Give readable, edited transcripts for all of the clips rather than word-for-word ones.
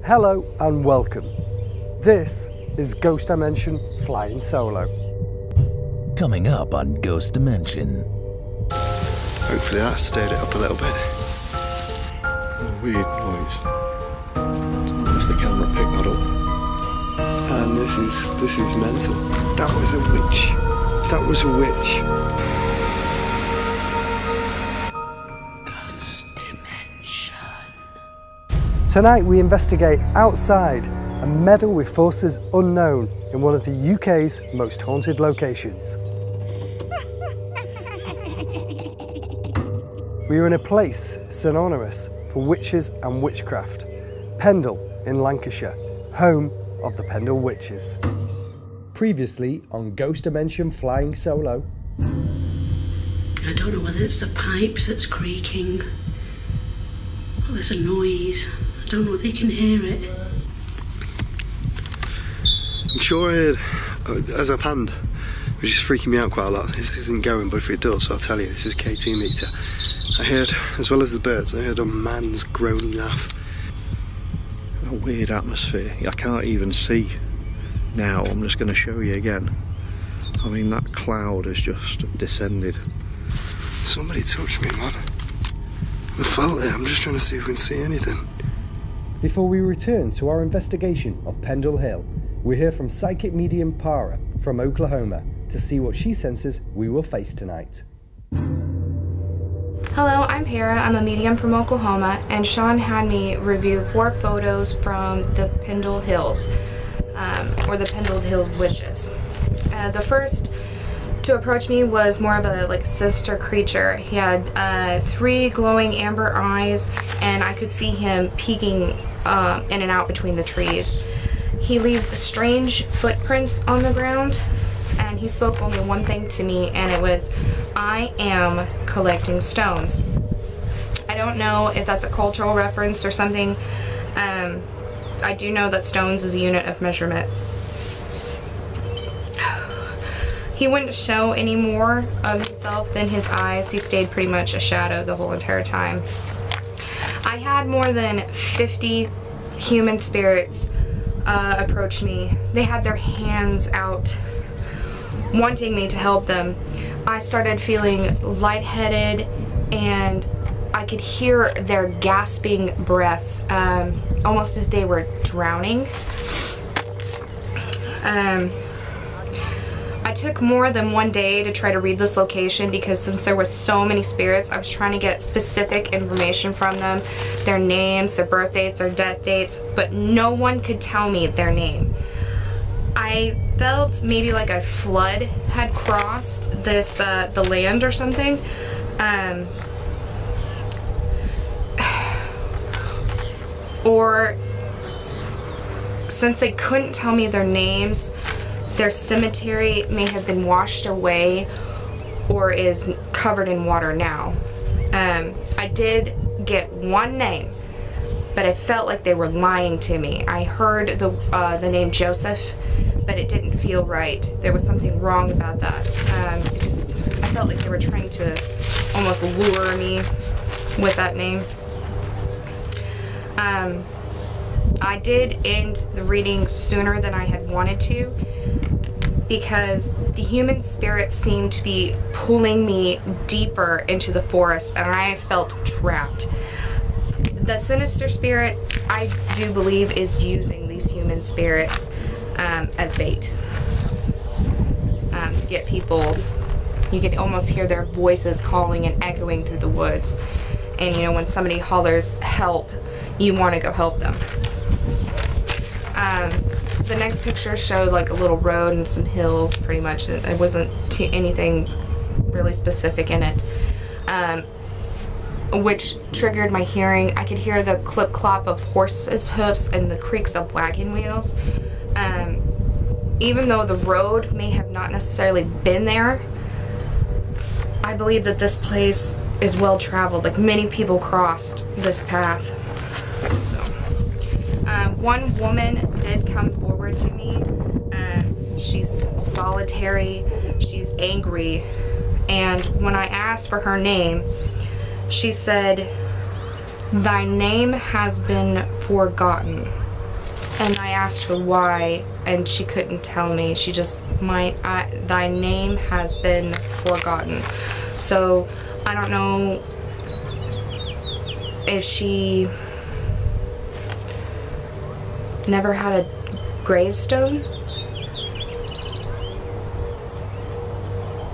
Hello and welcome. This is Ghost Dimension Flying Solo. Coming up on Ghost Dimension. Hopefully that stirred it up a little bit. A weird noise. Don't know if the camera picked that up. And this is mental. That was a witch. That was a witch. Ghost Dimension. Tonight we investigate outside and meddle with forces unknown in one of the UK's most haunted locations. We are in a place synonymous for witches and witchcraft, Pendle in Lancashire, home of the Pendle Witches. Previously on Ghost Dimension Flying Solo. I don't know whether it's the pipes that's creaking. Oh, there's a noise. I don't know if you can hear it. I'm sure I heard, as I panned, which is freaking me out quite a lot. This isn't going, but if it does, I'll tell you, this is a KT meter. I heard, as well as the birds, I heard a man's groaning laugh. A weird atmosphere. I can't even see now. I'm just going to show you again. I mean, that cloud has just descended. Somebody touched me, man. I felt it. I'm just trying to see if we can see anything. Before we return to our investigation of Pendle Hill, we hear from psychic medium Para from Oklahoma to see what she senses we will face tonight. Hello, I'm Para. I'm a medium from Oklahoma, and Sean had me review 4 photos from the Pendle Hills, or the Pendle Hill Witches. The first to approach me was more of a sinister creature. He had 3 glowing amber eyes, and I could see him peeking in and out between the trees. He leaves strange footprints on the ground, and he spoke only one thing to me, and it was, "I am collecting stones." I don't know if that's a cultural reference or something. I do know that stones is a unit of measurement. He wouldn't show any more of himself than his eyes. He stayed pretty much a shadow the whole entire time. I had more than 50 human spirits approach me. They had their hands out, wanting me to help them. I started feeling lightheaded, and I could hear their gasping breaths, almost as they were drowning. I took more than one day to try to read this location, because since there were so many spirits, I was trying to get specific information from them, their names, their birth dates, their death dates, but no one could tell me their name. I felt maybe like a flood had crossed this the land or something. Or since they couldn't tell me their names, their cemetery may have been washed away or is covered in water now. I did get one name, but I felt like they were lying to me. I heard the name Joseph, but it didn't feel right. There was something wrong about that. I felt like they were trying to almost lure me with that name. I did end the reading sooner than I had wanted to, because the human spirits seemed to be pulling me deeper into the forest, and I felt trapped. The sinister spirit, I do believe, is using these human spirits as bait to get people. You could almost hear their voices calling and echoing through the woods, and you know, when somebody hollers help, you want to go help them. The next picture showed like a little road and some hills, pretty much. It wasn't anything really specific in it, which triggered my hearing. I could hear the clip-clop of horses' hoofs and the creaks of wagon wheels. Even though the road may have not necessarily been there, I believe that this place is well traveled. Like, many people crossed this path. So, one woman did come forward to me. She's solitary, she's angry, and when I asked for her name, she said, "Thy name has been forgotten." And I asked her why, and she couldn't tell me. She just, thy name has been forgotten. So I don't know if she never had a gravestone.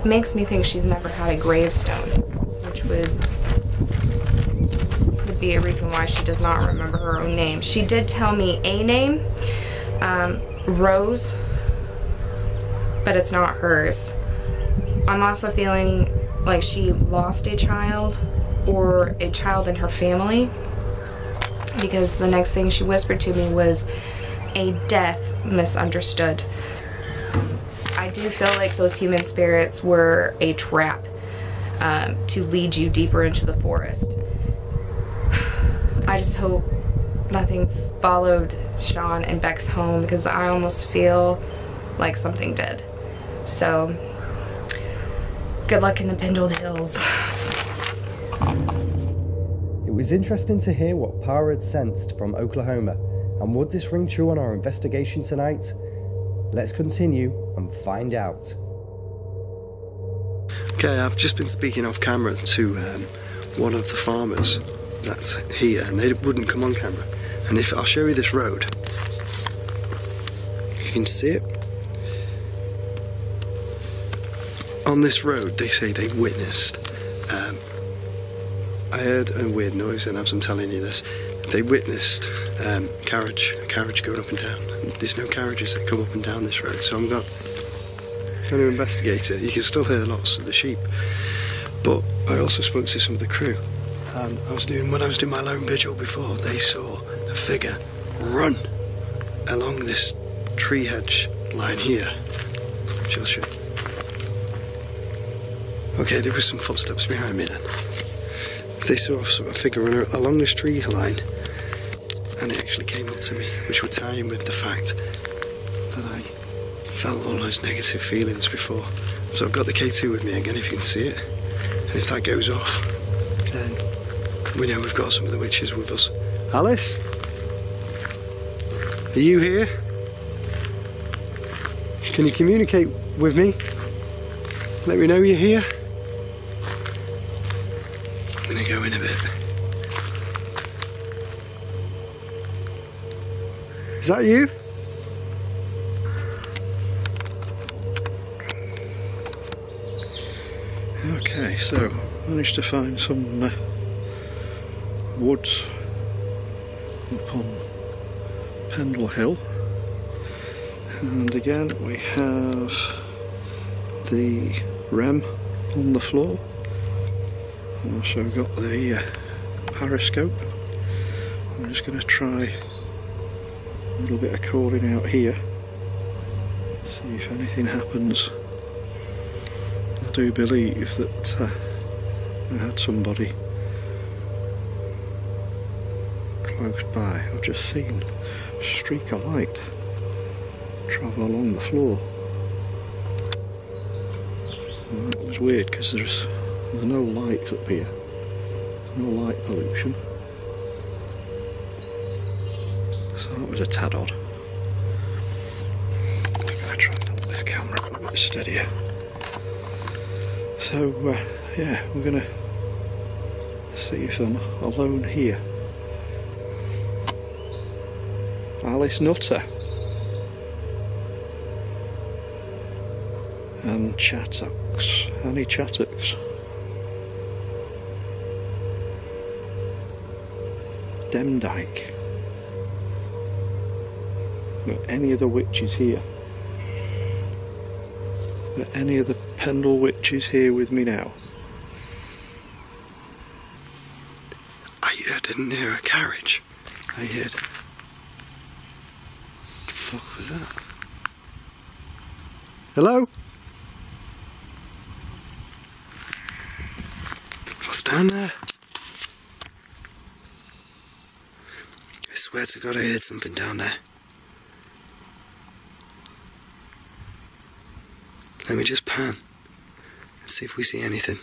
Makes me think she's never had a gravestone, which could be a reason why she does not remember her own name. She did tell me a name, Rose, but it's not hers. I'm also feeling like she lost a child or a child in her family, because the next thing she whispered to me was a death misunderstood. I do feel like those human spirits were a trap to lead you deeper into the forest. I just hope nothing followed Sean and Beck's home, because I almost feel like something did. So, good luck in the Pendle Hills. It was interesting to hear what Para had sensed from Oklahoma, and would this ring true on our investigation tonight? Let's continue and find out. Okay, I've just been speaking off camera to one of the farmers that's here, and they wouldn't come on camera. And if I'll show you this road, if you can see it. On this road, they say they witnessed. I heard a weird noise, and as I'm telling you this, they witnessed a carriage going up and down. And there's no carriages that come up and down this road, so I'm going to investigate it. You can still hear lots of the sheep, but I also spoke to some of the crew. And when I was doing my lone vigil before, they saw a figure run along this tree hedge line here, which I'll show you. Okay, there was some footsteps behind me then. They saw a figure run along this tree line, and it actually came up to me, which would tie in with the fact that I felt all those negative feelings before. So I've got the K2 with me again, if you can see it. And if that goes off, then we know we've got some of the witches with us. Alice? Are you here? Can you communicate with me? Let me know you're here. I'm gonna go in a bit. Is that you? Okay, so managed to find some woods up on Pendle Hill, and again we have the REM on the floor. Also got the periscope. I'm just going to try a little bit of calling out here, see if anything happens. I do believe that I had somebody close by. I've just seen a streak of light travel along the floor. And that was weird, because there's no light up here. There's no light pollution. So that was a tad odd. I'm going to try and hold this camera a bit steadier. So, yeah, we're going to see if I'm alone here. Alice Nutter. And Chattocks. Annie Chattocks. Demdike. Are any of the witches here? Are any of the Pendle witches here with me now? I didn't hear a carriage. I heard... What the fuck was that? Hello? What's down there? I swear to God I heard something down there. Let me just pan and see if we see anything.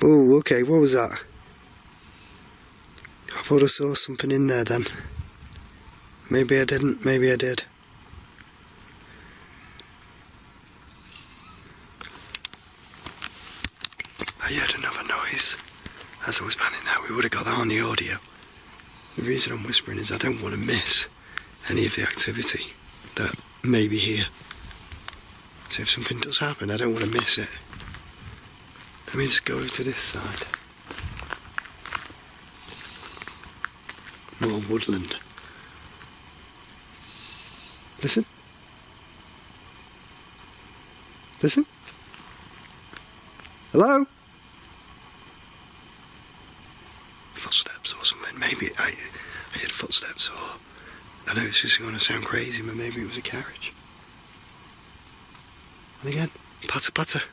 Oh, okay, what was that? I thought I saw something in there then. Maybe I didn't, maybe I did. I heard another noise as I was panning there. We would have got that on the audio. The reason I'm whispering is I don't want to miss any of the activity that may be here. So if something does happen, I don't want to miss it. Let me just go over to this side. More woodland. Listen. Listen. Hello? Footsteps or something. Maybe I heard footsteps, or I know it's just going to sound crazy, but maybe it was a carriage. And again, patter patter.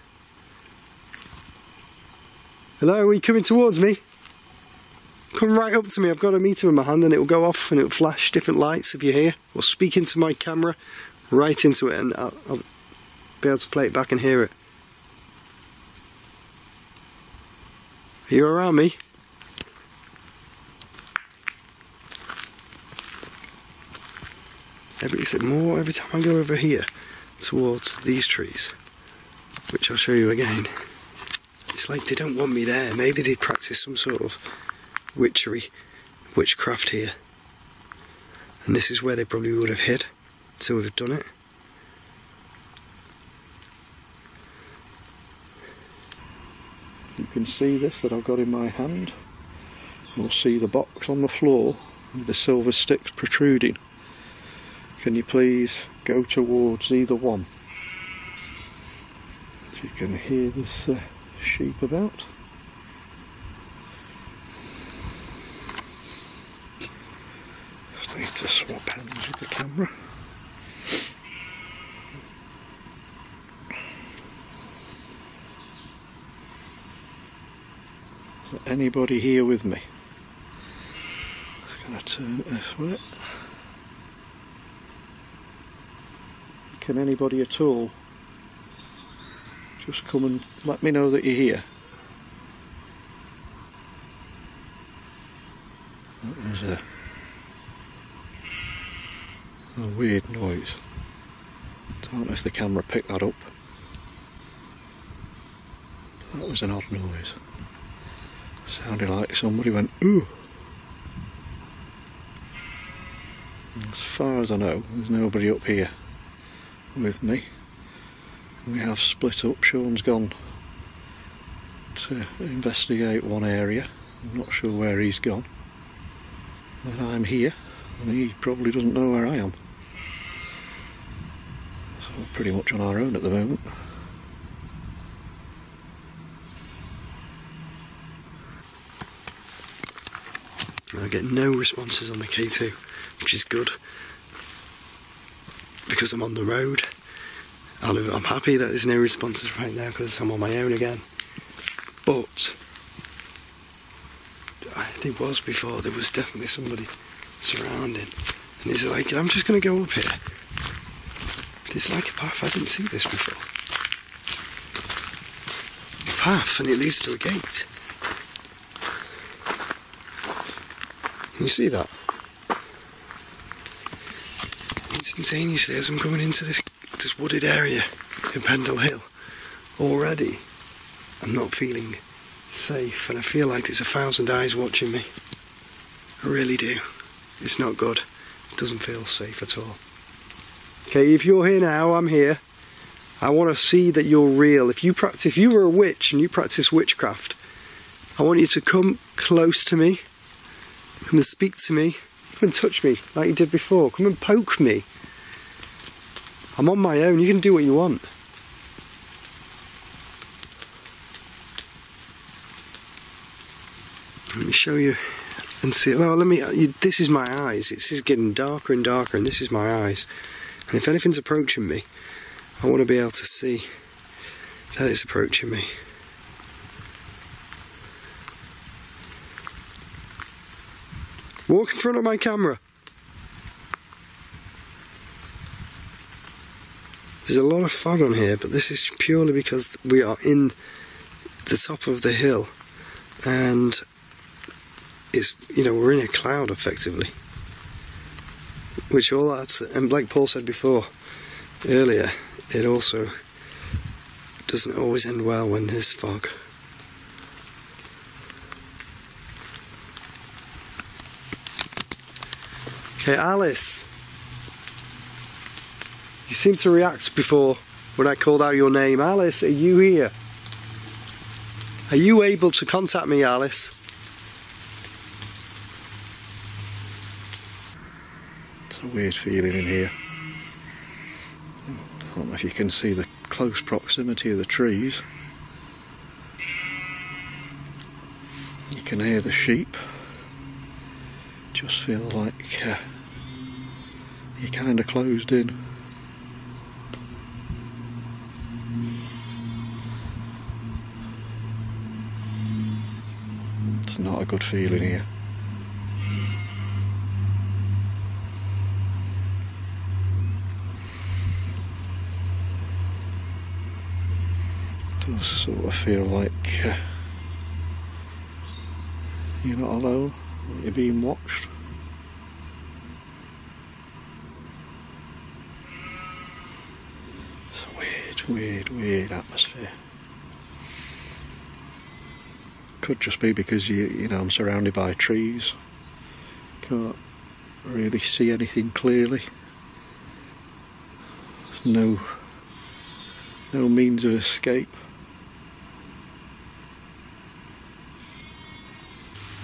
Hello, are you coming towards me? Come right up to me. I've got a meter in my hand and it will go off and it will flash different lights if you're here. Or speak into my camera, right into it, and I'll be able to play it back and hear it. Are you around me? Every time I go over here towards these trees, which I'll show you again, it's like they don't want me there. Maybe they practice some sort of witchcraft here, and this is where they probably would have hid to have done it. You can see this that I've got in my hand. You'll see the box on the floor with the silver sticks protruding. Can you please go towards either one? So you can hear this sheep about. Just need to swap hands with the camera. Is there anybody here with me? I'm just going to turn it this way. Can anybody at all just come and let me know that you're here? That was a weird noise. Don't know if the camera picked that up. That was an odd noise. Sounded like somebody went ooh. As far as I know, there's nobody up here with me. We have split up. Sean's gone to investigate one area. I'm not sure where he's gone. And I'm here, and he probably doesn't know where I am. So we're pretty much on our own at the moment. I get no responses on the K2, which is good, because I'm on the road. I'm happy that there's no responses right now because I'm on my own again. But there was before. There was definitely somebody surrounding, and it's like, I'm just going to go up here. It's like a path. I didn't see this before. A path, and it leads to a gate. Can you see that? Instantaneously, as I'm coming into this wooded area in Pendle Hill, already I'm not feeling safe, and I feel like there's 1,000 eyes watching me. I really do. It's not good. It doesn't feel safe at all. Okay, if you're here now, I'm here. I want to see that you're real. If you were a witch and you practice witchcraft, I want you to come close to me. Come and speak to me. Come and touch me like you did before. Come and poke me. I'm on my own. You can do what you want. Let me show you and see. Well, this is my eyes. This is getting darker and darker, and this is my eyes. And if anything's approaching me, I want to be able to see that it's approaching me. Walk in front of my camera. There's a lot of fog on here, but this is purely because we are in the top of the hill, and it's, you know, we're in a cloud effectively. Which all that's, and like Paul said before, earlier, it also doesn't always end well when there's fog. Okay, Alice. You seemed to react before when I called out your name. Alice, are you here? Are you able to contact me, Alice? It's a weird feeling in here. I don't know if you can see the close proximity of the trees. You can hear the sheep. Just feel like you're kind of closed in. It's not a good feeling here. It does sort of feel like you're not alone, you're being watched. It's a weird atmosphere. Could just be because you know, I'm surrounded by trees. Can't really see anything clearly. There's no means of escape.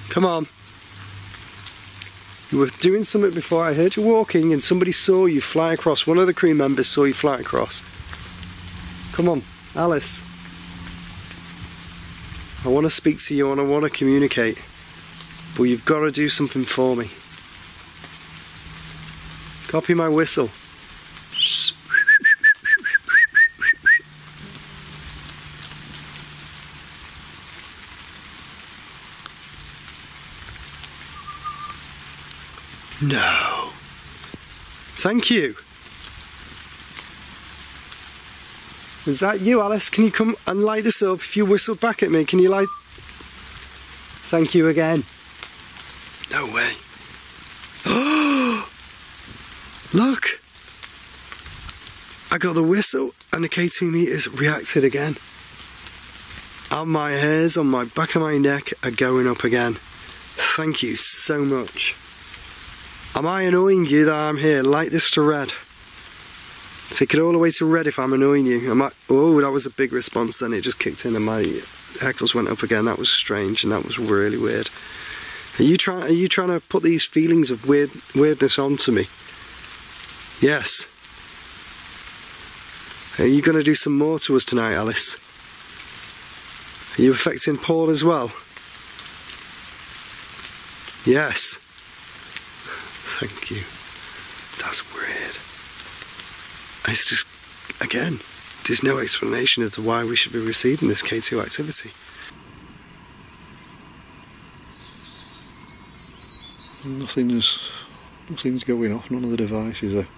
Come on. You were doing something before. I heard you walking and somebody saw you fly across. One of the crew members saw you fly across. Come on, Alice. I want to speak to you and I want to communicate, but you've got to do something for me. Copy my whistle. No. Thank you. Is that you, Alice? Can you come and light this up? If you whistle back at me, can you light... Thank you again. No way. Oh! Look! I got the whistle and the K2 meters reacted again. And my hairs on my back of my neck are going up again. Thank you so much. Am I annoying you that I'm here? Light this to red. Take it all the way to red if I'm annoying you. Oh, that was a big response then. It just kicked in and my hackles went up again. That was strange and that was really weird. Are you trying to put these feelings of weirdness onto me? Yes. Are you going to do some more to us tonight, Alice? Are you affecting Paul as well? Yes. Thank you. That's weird. It's just, again, there's no explanation as to why we should be receiving this K2 activity. Nothing's going off, none of the devices are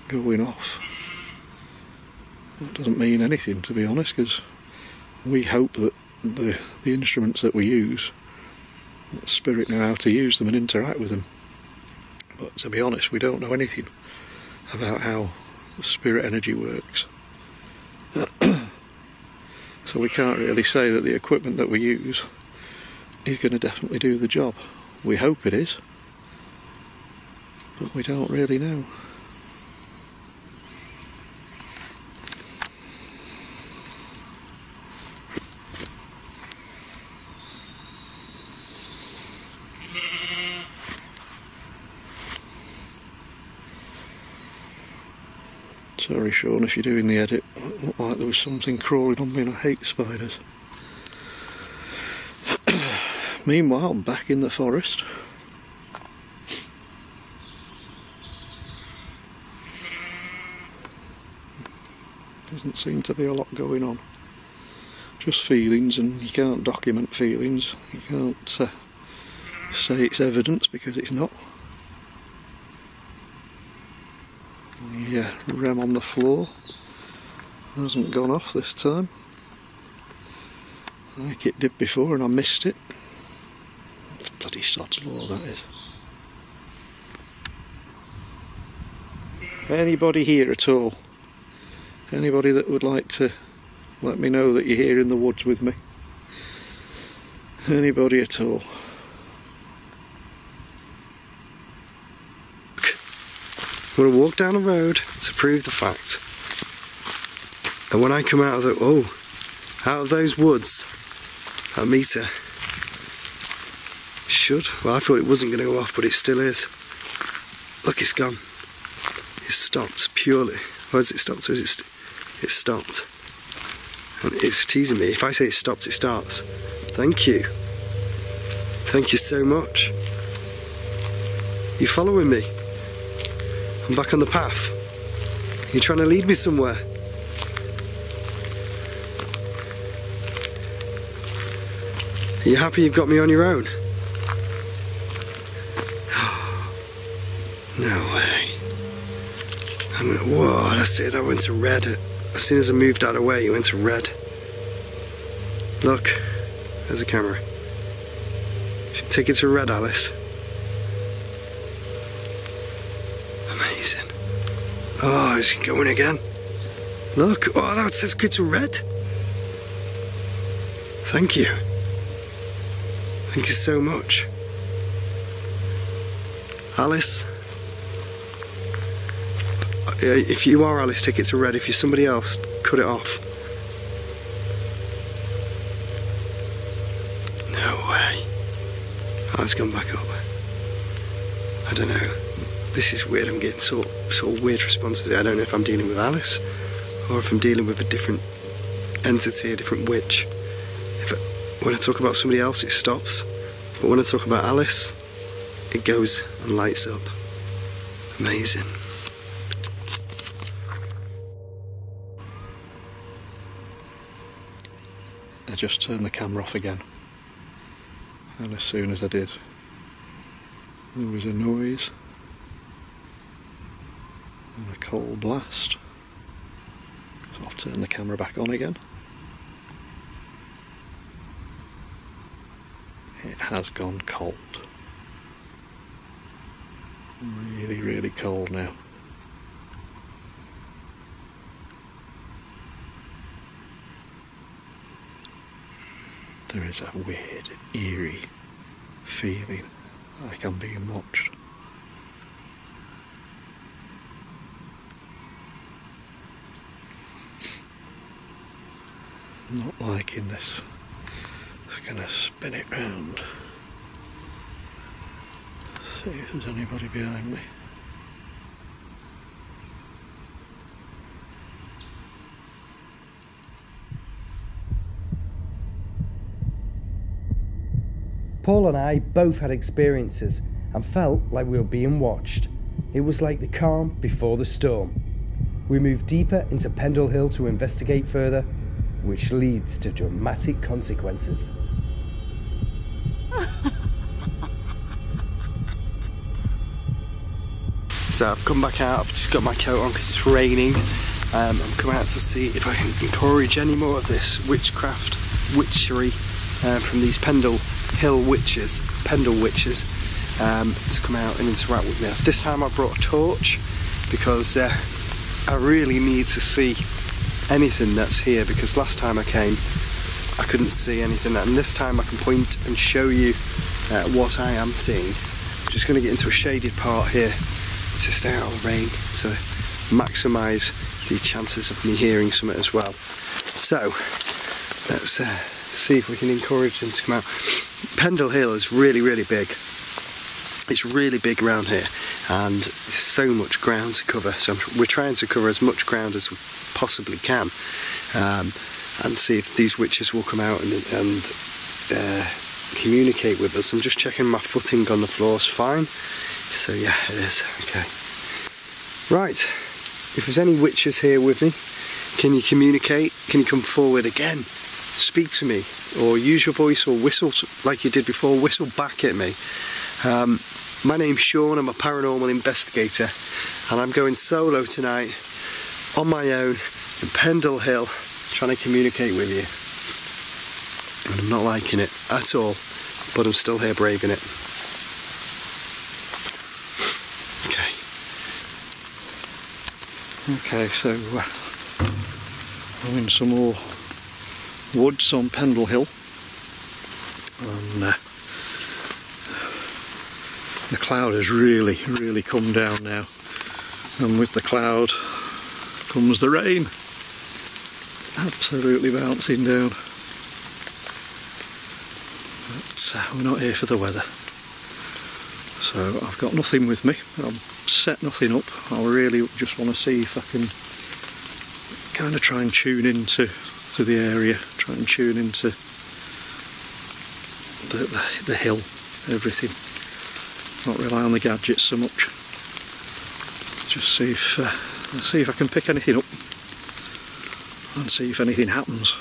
going off. That doesn't mean anything, to be honest, because we hope that the instruments that we use, that Spirit know how to use them and interact with them. But to be honest, we don't know anything about how Spirit energy works. So we can't really say that the equipment that we use is going to definitely do the job. We hope it is, but we don't really know. Sorry, Sean, if you're doing the edit, it looked like there was something crawling on me and I hate spiders. Meanwhile, back in the forest. Doesn't seem to be a lot going on. Just feelings, and you can't document feelings. You can't say it's evidence because it's not. The rem on the floor hasn't gone off this time. I think it did before and I missed it. There's Bloody sod's law, that is. Anybody here at all? Anybody that would like to let me know that you're here in the woods with me? Anybody at all? I'm going to walk down the road to prove the fact. And when I come out of those woods, that meter should, well, I thought it wasn't going to go off, but it still is. Look, it's gone. It's stopped purely. Or has it stopped? Or is it it's stopped? And it's teasing me. If I say it stopped, it starts. Thank you. Thank you so much. You following me? I'm back on the path. You're trying to lead me somewhere. Are you happy you've got me on your own? No way. Whoa, that's it. I went to red. As soon as I moved out of the way, it went to red. Look, there's a camera. Take it to red, Alice. Amazing. Oh, it's going again. Look, oh, that says go to red. Thank you. Thank you so much. Alice. If you are Alice, take it to red. If you're somebody else, cut it off. No way. Oh, it's gone back up. I don't know. This is weird. I'm getting sort of weird responses. I don't know if I'm dealing with Alice or if I'm dealing with a different entity, a different witch. When I talk about somebody else, it stops. But when I talk about Alice, it goes and lights up. Amazing. I just turned the camera off again, and as soon as I did, there was a noise and a cold blast. So I'll turn the camera back on again. It has gone cold. Really, really cold now. There is a weird, eerie feeling like I'm being watched. Not liking this. Just gonna spin it round. See if there's anybody behind me. Paul and I both had experiences and felt like we were being watched. It was like the calm before the storm. We moved deeper into Pendle Hill to investigate further, which leads to dramatic consequences. So I've come back out, I've just got my coat on because it's raining. I'm coming out to see if I can encourage any more of this witchcraft, witchery from these Pendle Hill witches, Pendle witches, to come out and interact with me. This time I brought a torch because I really need to see anything that's here, because last time I came I couldn't see anything, and this time I can point and show you what I am seeing. I'm just going to get into a shaded part here to stay out of the rain to maximise the chances of me hearing something as well. So let's see if we can encourage them to come out. Pendle Hill is really, really big. It's really big around here, and there's so much ground to cover, so we're trying to cover as much ground as we possibly can, and see if these witches will come out and communicate with us. I'm just checking my footing on the floor is fine, so yeah, it is. Okay, right, if there's any witches here with me, can you communicate? Can you come forward again? Speak to me, or use your voice, or whistle like you did before. Whistle back at me. My name's Sean, I'm a paranormal investigator, and I'm going solo tonight on my own in Pendle Hill, trying to communicate with you. And I'm not liking it at all. but I'm still here braving it. Okay, so I'm in some more woods on Pendle Hill, and the cloud has really come down now, and with the cloud comes the rain, absolutely bouncing down. But we're not here for the weather, so I've got nothing with me. I've set nothing up. I really just want to see if I can kind of try and tune into the area, try and tune into the hill, everything. Not rely on the gadgets so much. Just see if I can pick anything up and see if anything happens.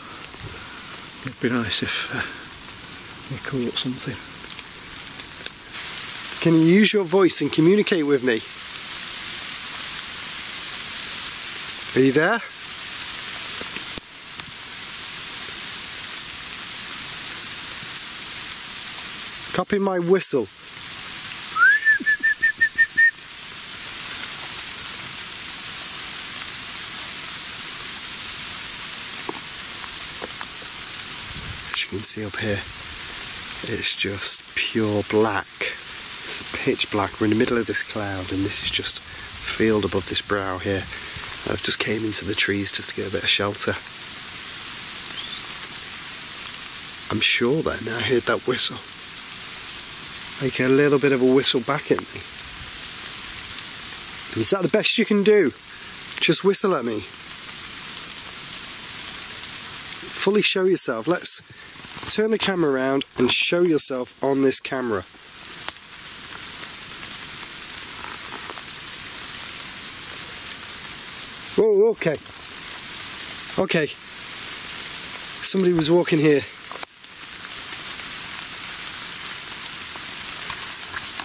It'd be nice if we caught something. Can you use your voice and communicate with me? Are you there? Copy my whistle. As you can see up here, it's just pure black. It's pitch black. We're in the middle of this cloud, and this is just a field above this brow here. I've just came into the trees just to get a bit of shelter. I'm sure then I heard that whistle. Like a little bit of a whistle back at me. Is that the best you can do? Just whistle at me. Fully show yourself. Let's turn the camera around and show yourself on this camera. Whoa, okay. Okay. Somebody was walking here.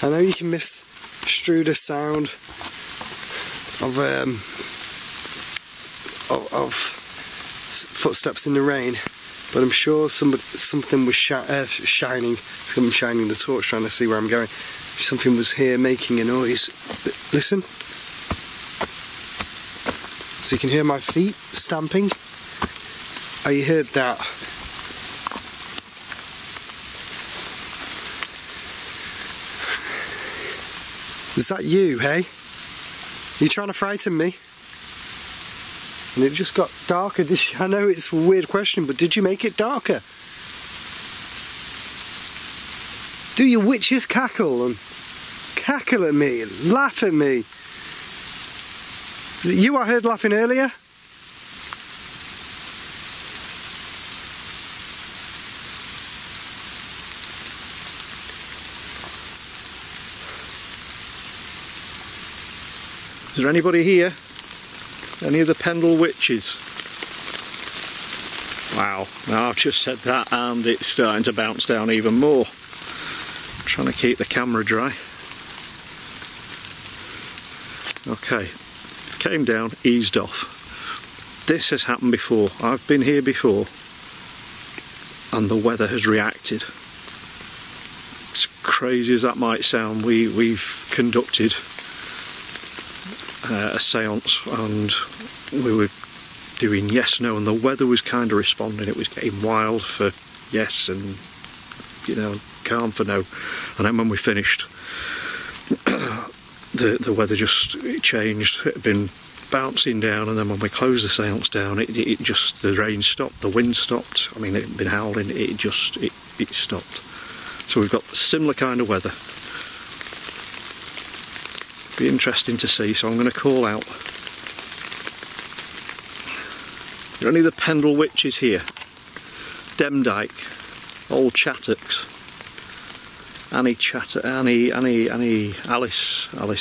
I know you can misconstrue the sound of footsteps in the rain, but I'm sure something was shining. I'm shining the torch trying to see where I'm going. Something was here making a noise. Listen. So you can hear my feet stamping. Oh, you heard that? Was that you, hey? Are you trying to frighten me? And it just got darker. I know it's a weird question, but did you make it darker? Do your witches cackle and cackle at me and laugh at me? Is it you I heard laughing earlier? Is there anybody here? Any of the Pendle witches? Wow, now I've just said that and it's starting to bounce down even more. I'm trying to keep the camera dry. Okay, came down, eased off. This has happened before. I've been here before and the weather has reacted. As crazy as that might sound, we've conducted a seance and we were doing yes, no, and the weather was kind of responding. It was getting wild for yes and, you know, calm for no. And then when we finished, the weather just changed. It had been bouncing down, and then when we closed the seance down, it just, the rain stopped, the wind stopped. I mean, it had been howling, it stopped. So we've got similar kind of weather. Be interesting to see, so I'm going to call out. Are any of the Pendle witches here? Demdike, Old Chattocks, Alice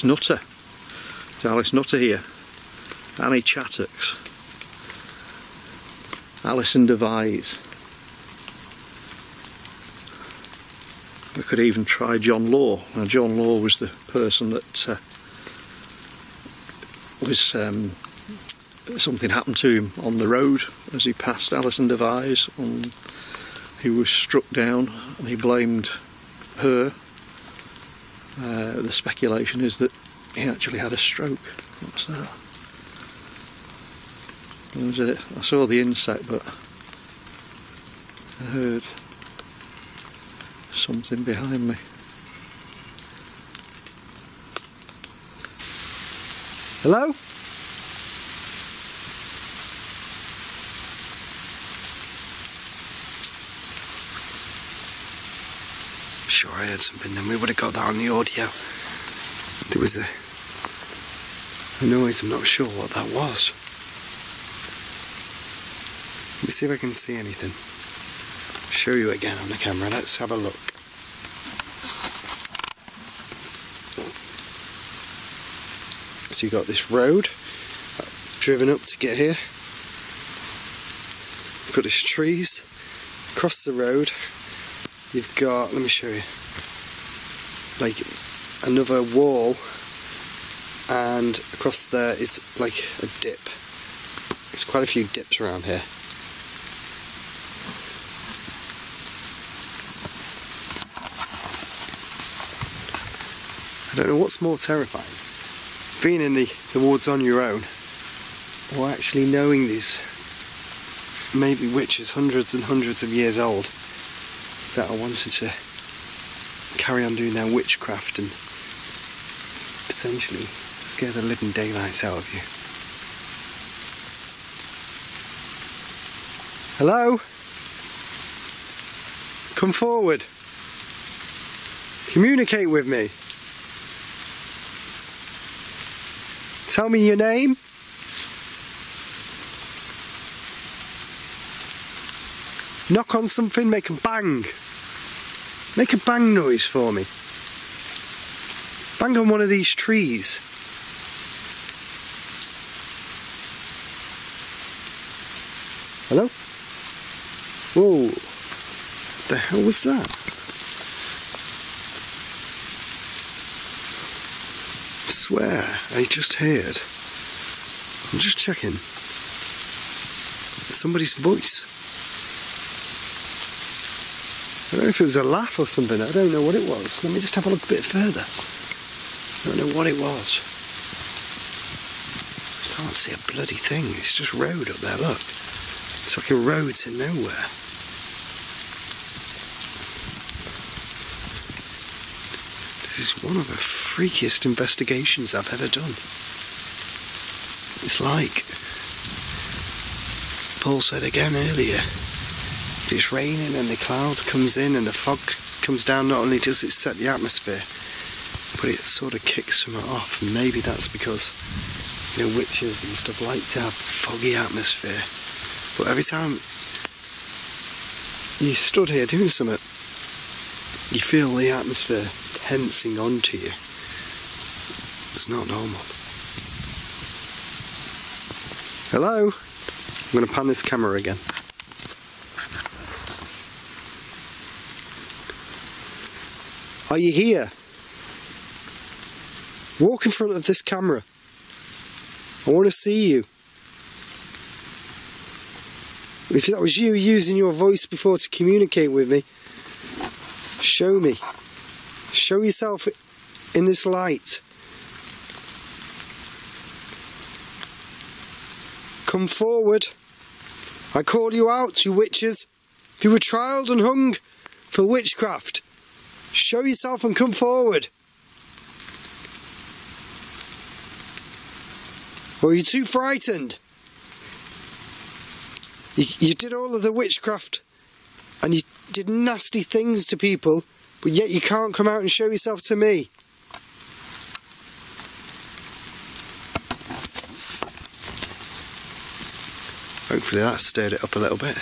Nutter. Is Alice Nutter here? Annie Chattocks, Alison Devise. We could even try John Law. Now, John Law was the person that something happened to him on the road as he passed Alison Devise, and he was struck down, and he blamed her. The speculation is that he actually had a stroke. What's that? What was it? I saw the insect, but I heard something behind me. Hello? I'm sure I heard something, then we would have got that on the audio. There was a noise, I'm not sure what that was. Let me see if I can see anything. Show you again on the camera, let's have a look. So you got this road, I've driven up to get here. You've got these trees, across the road, you've got, let me show you, like another wall, and across there is like a dip. There's quite a few dips around here. I don't know what's more terrifying, being in the woods on your own, or actually knowing these maybe witches hundreds and hundreds of years old that are wanting to carry on doing their witchcraft and potentially scare the living daylights out of you. Hello? Come forward. Communicate with me. Tell me your name. Knock on something, make a bang. Make a bang noise for me. Bang on one of these trees. Hello? Whoa. What the hell was that? I swear, I just heard. I'm just checking. Somebody's voice. I don't know if it was a laugh or something, I don't know what it was. Let me just have a look a bit further. I don't know what it was. I can't see a bloody thing, it's just road up there, look. It's like a road to nowhere. This is one of the freakiest investigations I've ever done. It's like Paul said again earlier, if it's raining and the cloud comes in and the fog comes down, not only does it set the atmosphere, but it sort of kicks something off, and maybe that's because, you know, witches and stuff like to have foggy atmosphere. But every time you stood here doing something, you feel the atmosphere tensing onto you. It's not normal. Hello? I'm going to pan this camera again. Are you here? Walk in front of this camera. I want to see you. If that was you using your voice before to communicate with me, show me. Show yourself in this light. Come forward. I call you out, you witches. You were trialed and hung for witchcraft. Show yourself and come forward. Or are you too frightened? You did all of the witchcraft and you did nasty things to people, but yet you can't come out and show yourself to me. Hopefully that stirred it up a little bit.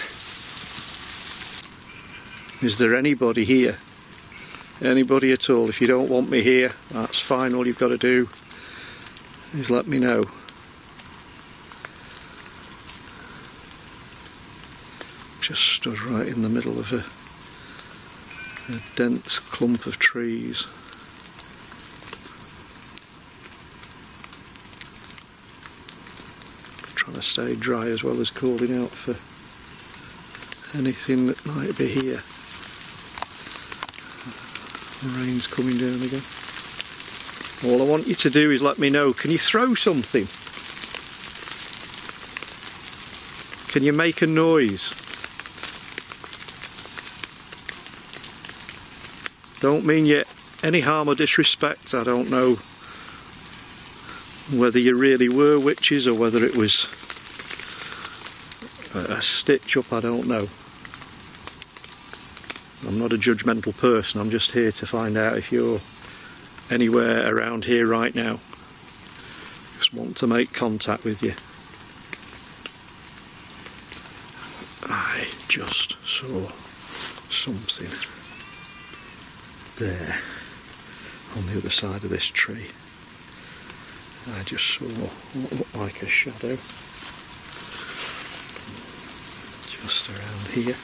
Is there anybody here? Anybody at all? If you don't want me here, that's fine. All you've got to do is let me know. Just stood right in the middle of a dense clump of trees. Trying to stay dry as well as calling out for anything that might be here. The rain's coming down again. All I want you to do is let me know, can you throw something? Can you make a noise? Don't mean you any harm or disrespect. I don't know whether you really were witches or whether it was a stitch up, I don't know. I'm not a judgmental person, I'm just here to find out if you're anywhere around here right now. Just want to make contact with you. I just saw something there on the other side of this tree. I just saw what looked like a shadow just around here.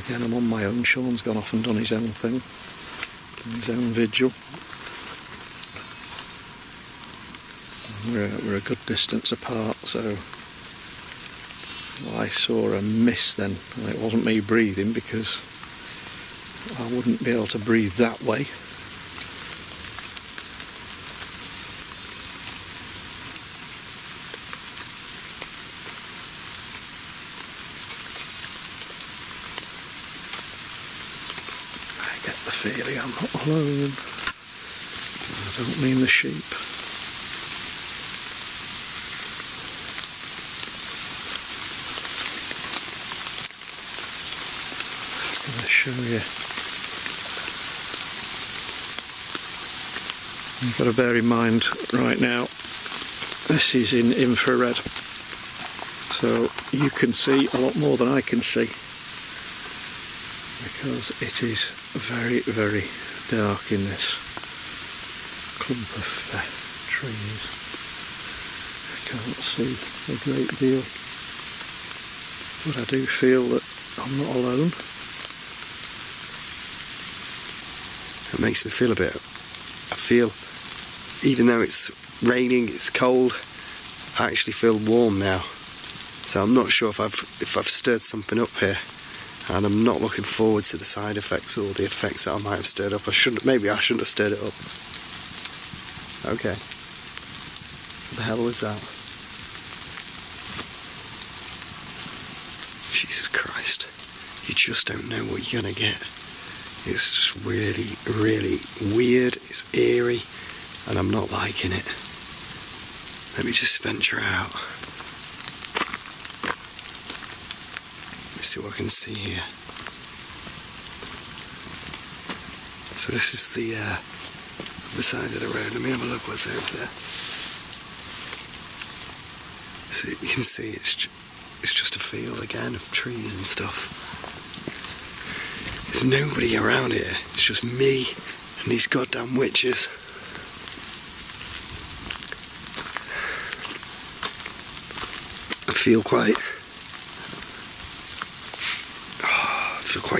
Again, I'm on my own. Sean's gone off and done his own thing, his own vigil. We're a good distance apart, so I saw a mist then, and it wasn't me breathing because I wouldn't be able to breathe that way. I get the feeling I'm not alone. I don't mean the sheep. Show you. You've got to bear in mind right now this is in infrared, so you can see a lot more than I can see because it is very, very dark in this clump of trees. I can't see a great deal, but I do feel that I'm not alone. It makes me feel a bit, I feel, even though it's raining, it's cold, I actually feel warm now. So I'm not sure if I've stirred something up here, and I'm not looking forward to the side effects or the effects that I might have stirred up. Maybe I shouldn't have stirred it up. Okay. What the hell was that? Jesus Christ. You just don't know what you're gonna get. It's just really, really weird, it's eerie, and I'm not liking it. Let me just venture out. Let's see what I can see here. So this is the other side of the road. Let me have a look what's over there. So you can see it's just a field again of trees and stuff. There's nobody around here, it's just me and these goddamn witches. I feel quite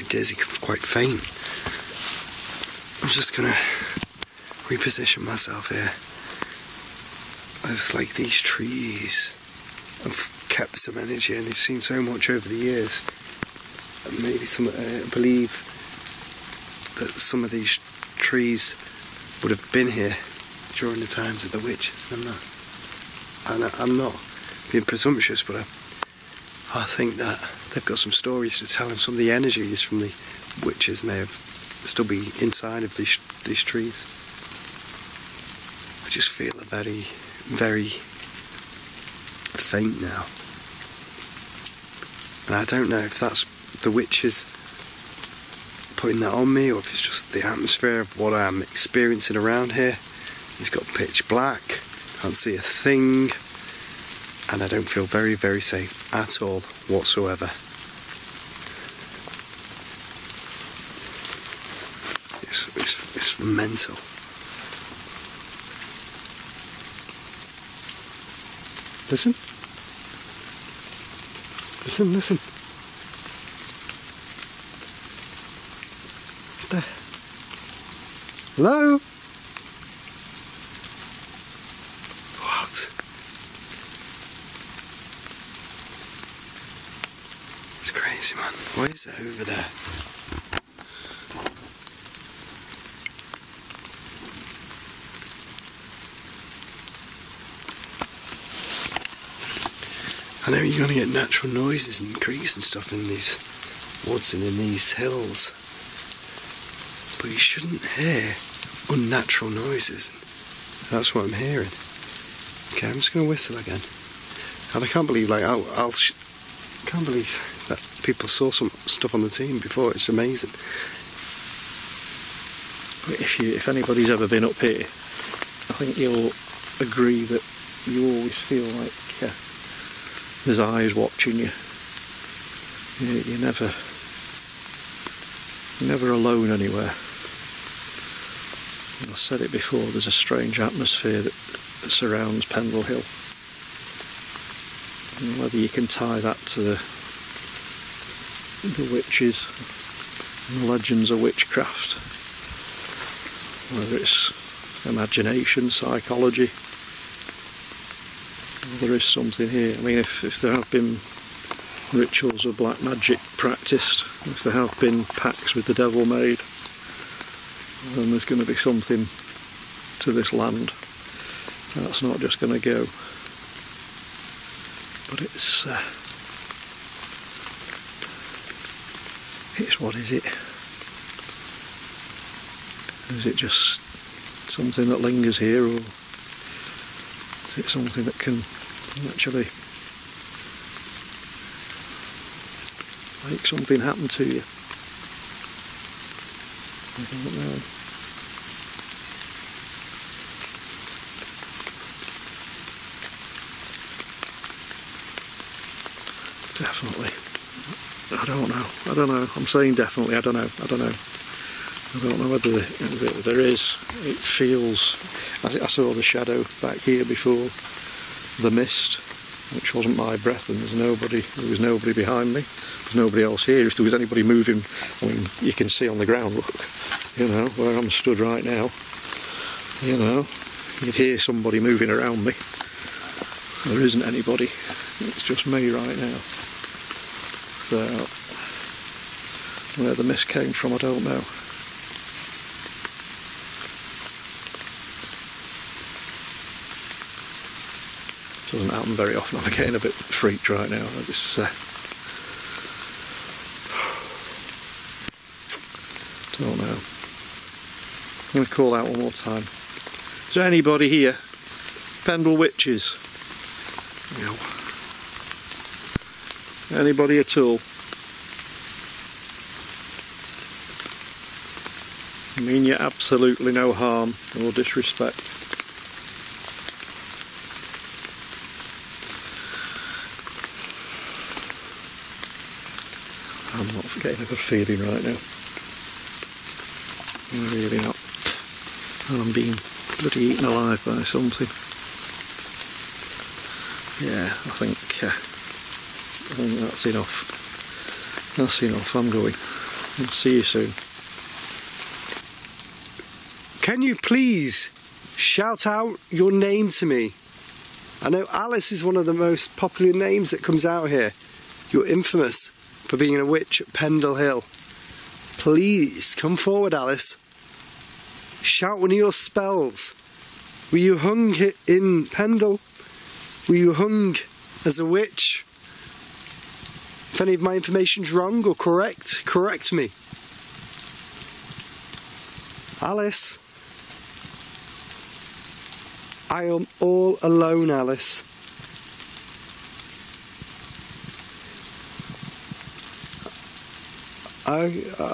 dizzy, quite faint. I'm just gonna reposition myself here. It's like these trees have kept some energy and they've seen so much over the years. And maybe I believe that some of these trees would have been here during the times of the witches. I'm not being presumptuous, but I think that they've got some stories to tell, and some of the energies from the witches may have still be inside of these trees. I just feel a very, very faint now, and I don't know if that's the witches putting that on me or if it's just the atmosphere of what I'm experiencing around here. It's got pitch black, can't see a thing, and I don't feel very, very safe at all whatsoever. It's mental. Listen. Listen, listen. What the? Hello? What? It's crazy, man. Why is it over there? I know you're going to get natural noises and creaks and stuff in these woods and in these hills, but you shouldn't hear unnatural noises. That's what I'm hearing. Okay, I'm just going to whistle again. And I can't believe, like, can't believe that people saw some stuff on the team before. It's amazing. But if anybody's ever been up here, I think you'll agree that you always feel like there's eyes watching you. You're never alone anywhere. I said it before, there's a strange atmosphere that surrounds Pendle Hill. And whether you can tie that to the witches and the legends of witchcraft, whether it's imagination, psychology, there is something here. I mean, if there have been rituals of black magic practiced, if there have been pacts with the devil made, then there's going to be something to this land. That's not just going to go. But it's what is it? Is it just something that lingers here, or is it something that can actually make something happen to you? I don't know. Definitely. I don't know. I'm saying definitely. I don't know. I don't know whether there is. It feels. I saw the shadow back here before, the mist, which wasn't my breath, and there was nobody behind me. There's nobody else here. If there was anybody moving, I mean, you can see on the ground, look, you know, where I'm stood right now, you know, you'd hear somebody moving around me. There isn't anybody. It's just me right now. So, where the mist came from, I don't know. Doesn't happen very often. I'm getting a bit freaked right now. It's, don't know. I'm going to call out one more time. Is there anybody here? Pendle witches? No. Anybody at all? I mean you absolutely no harm or disrespect. I'm not getting a good feeling right now. I'm really not. I'm being bloody eaten alive by something. Yeah, I think that's enough. That's enough. I'm going. I'll see you soon. Can you please shout out your name to me? I know Alice is one of the most popular names that comes out here. You're infamous for being a witch at Pendle Hill. Please come forward, Alice. Shout one of your spells. Were you hung in Pendle? Were you hung as a witch? If any of my information's wrong or correct, correct me. Alice. I am all alone, Alice. I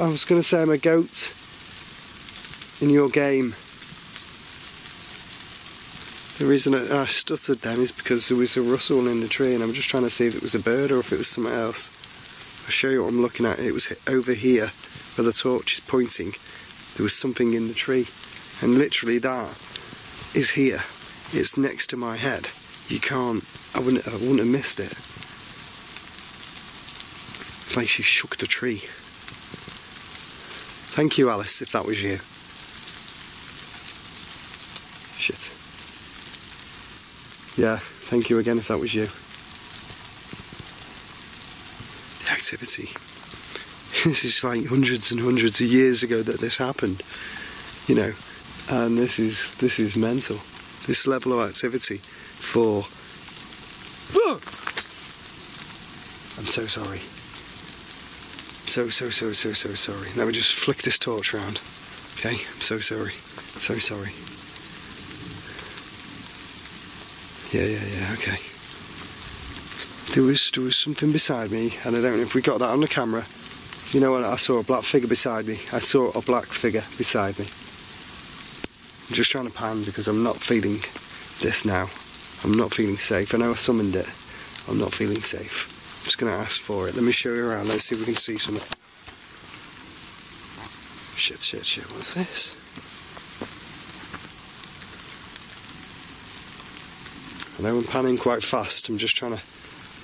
was going to say I'm a goat in your game. The reason I stuttered then is because there was a rustle in the tree, and I'm just trying to see if it was a bird or if it was something else. I'll show you what I'm looking at. It was over here where the torch is pointing. There was something in the tree, and literally that is here. It's next to my head. You can't. I wouldn't have missed it. It's like she shook the tree. Thank you, Alice, if that was you. Shit. Yeah, thank you again if that was you. The activity This is like hundreds and hundreds of years ago that this happened, you know, and this is mental. This level of activity for... I'm so sorry. So sorry. Let me just flick this torch around. Okay, I'm so sorry. So sorry. Yeah, okay. There was something beside me, and I don't know if we got that on the camera. You know what? I saw a black figure beside me. I'm just trying to pan because I'm not feeling this now. I'm not feeling safe. I know I summoned it. I'm not feeling safe. I'm just going to ask for it. Let me show you around. Let's see if we can see something. Shit. What's this? I know I'm panning quite fast. I'm just trying to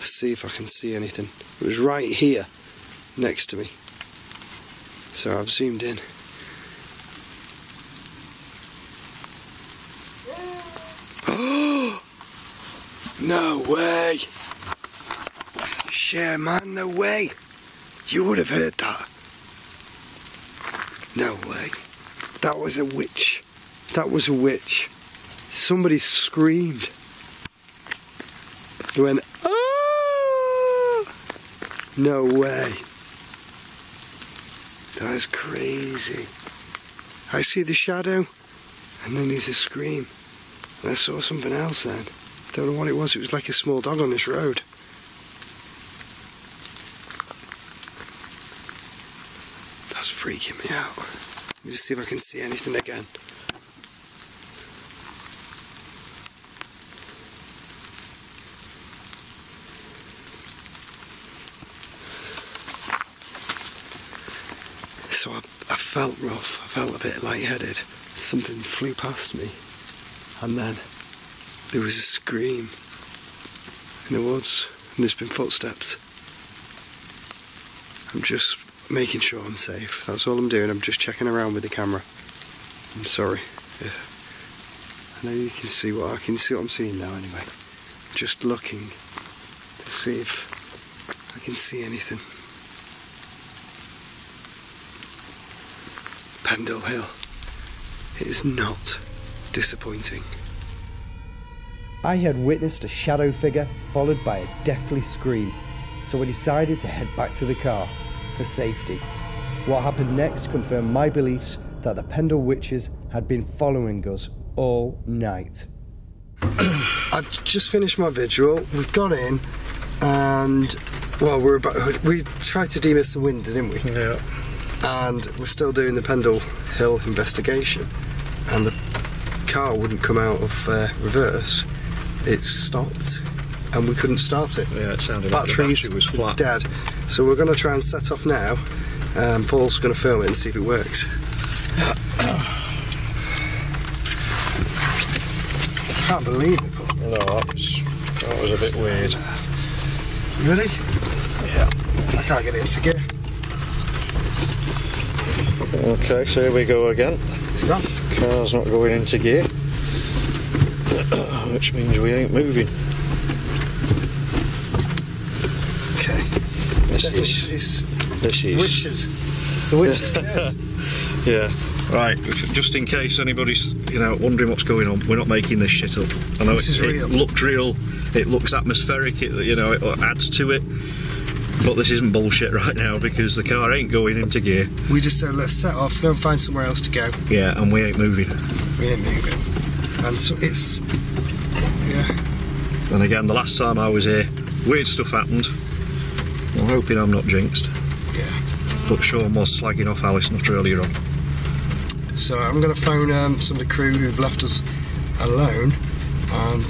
see if I can see anything. It was right here next to me. So I've zoomed in. No way! Shit, man, no way! You would have heard that. No way. That was a witch. That was a witch. Somebody screamed. They went, ah! No way. That is crazy. I see the shadow, and then there's a scream. And I saw something else then. Don't know what it was. It was like a small dog on this road. That's freaking me out. Let me just see if I can see anything again. So I felt rough. I felt a bit lightheaded. Something flew past me, and then there was a scream in the woods, and there's been footsteps. I'm just making sure I'm safe. That's all I'm doing. I'm just checking around with the camera. I'm sorry. I know you can see what I can see what I'm seeing now anyway. Just looking to see if I can see anything. Pendle Hill. It is not disappointing. I had witnessed a shadow figure followed by a deathly scream, so I decided to head back to the car for safety. What happened next confirmed my beliefs that the Pendle witches had been following us all night. I've just finished my vigil. We've got in, and well, we tried to demist the wind, didn't we? Yeah. And we're still doing the Pendle Hill investigation, and the car wouldn't come out of reverse. It stopped, and we couldn't start it. Yeah, it sounded like the battery was flat. Dead. So we're going to try and set off now. Paul's going to film it and see if it works. I can't believe it, Paul. No, that was a bit weird. Ready? Yeah. I can't get it into gear. Okay, so here we go again. It's gone. Car's not going into gear, which means we ain't moving. Okay. This is witches. It's the witches' gear. Yeah. Right. Just in case anybody's wondering what's going on, we're not making this shit up. I know this is real. It looked real. It looks atmospheric. It adds to it. But this isn't bullshit right now because the car ain't going into gear. We just said let's set off, go and find somewhere else to go. Yeah, and we ain't moving. We ain't moving. And so it's... yeah. And again, the last time I was here, weird stuff happened. I'm hoping I'm not jinxed. Yeah. But Sean was slagging off Alice not earlier on. So I'm going to phone some of the crew who've left us alone and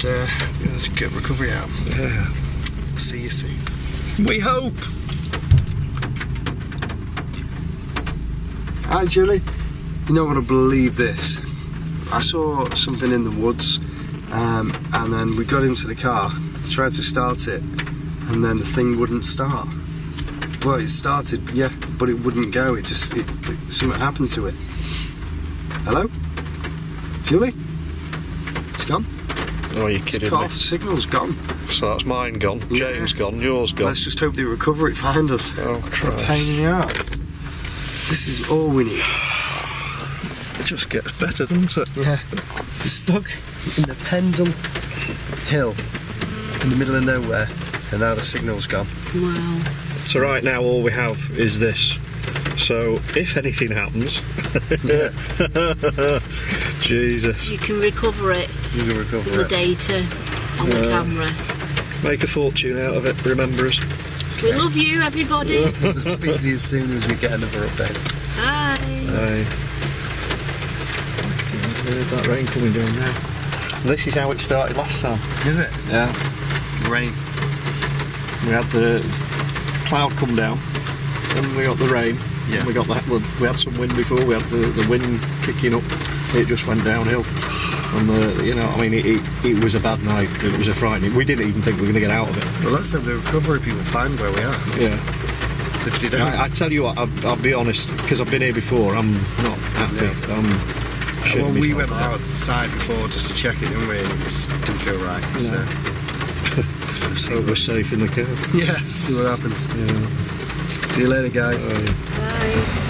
get recovery out. Yeah. See you soon. We hope! Hi Julie, you're not going to believe this. I saw something in the woods and then we got into the car, tried to start it, and then the thing wouldn't start. Well, it started, yeah, but it wouldn't go. Something happened to it. Hello? Julie? It's gone. Oh, you're kidding cut me. Off, signal's gone. So that's mine gone, James gone, yours gone. Let's just hope they recover it, find us. Oh, Christ. What a pain in the arse. This is all we need. It just gets better, doesn't it? Yeah. We're stuck in the Pendle Hill in the middle of nowhere, and now the signal's gone. Wow. So right now all we have is this. So if anything happens, Jesus, You can recover it. You can recover The it. data on the camera. make a fortune out of it. Remember us. We love you, everybody. We'll speak to you as soon as we get another update. Bye. Aye. That rain coming down now. This is how it started last time. Is it? Yeah. Rain. We had the cloud come down, and we got the rain. Yeah. And we got that. Well, we had some wind before. We had the wind kicking up. It just went downhill. And it was a bad night. It was a frightening. We didn't even think we were going to get out of it. Well, let's hope the recovery people find where we are. Yeah. If they don't. I tell you what, I'll be honest, because I've been here before. I'm not happy. Well, we went outside before just to check it, didn't we? And it just didn't feel right. No. So So we're safe in the car. yeah, see what happens. Yeah. See you later, guys. Bye.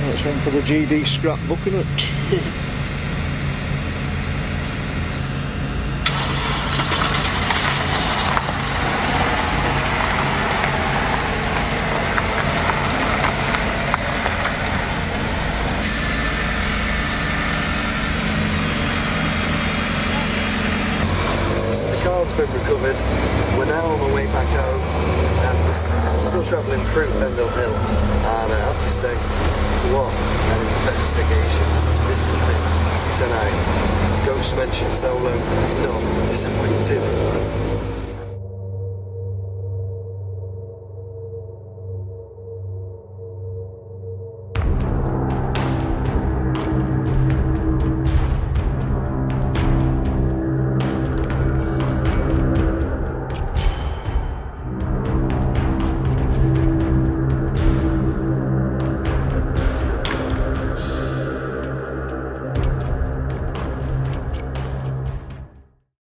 That's one for the GD scrapbook, isn't it? So the car's been recovered. We're now on the way back home, and we're still travelling through Pendle Hill. And I have to say, what an investigation this has been tonight. Ghost Dimension Solo is not disappointed.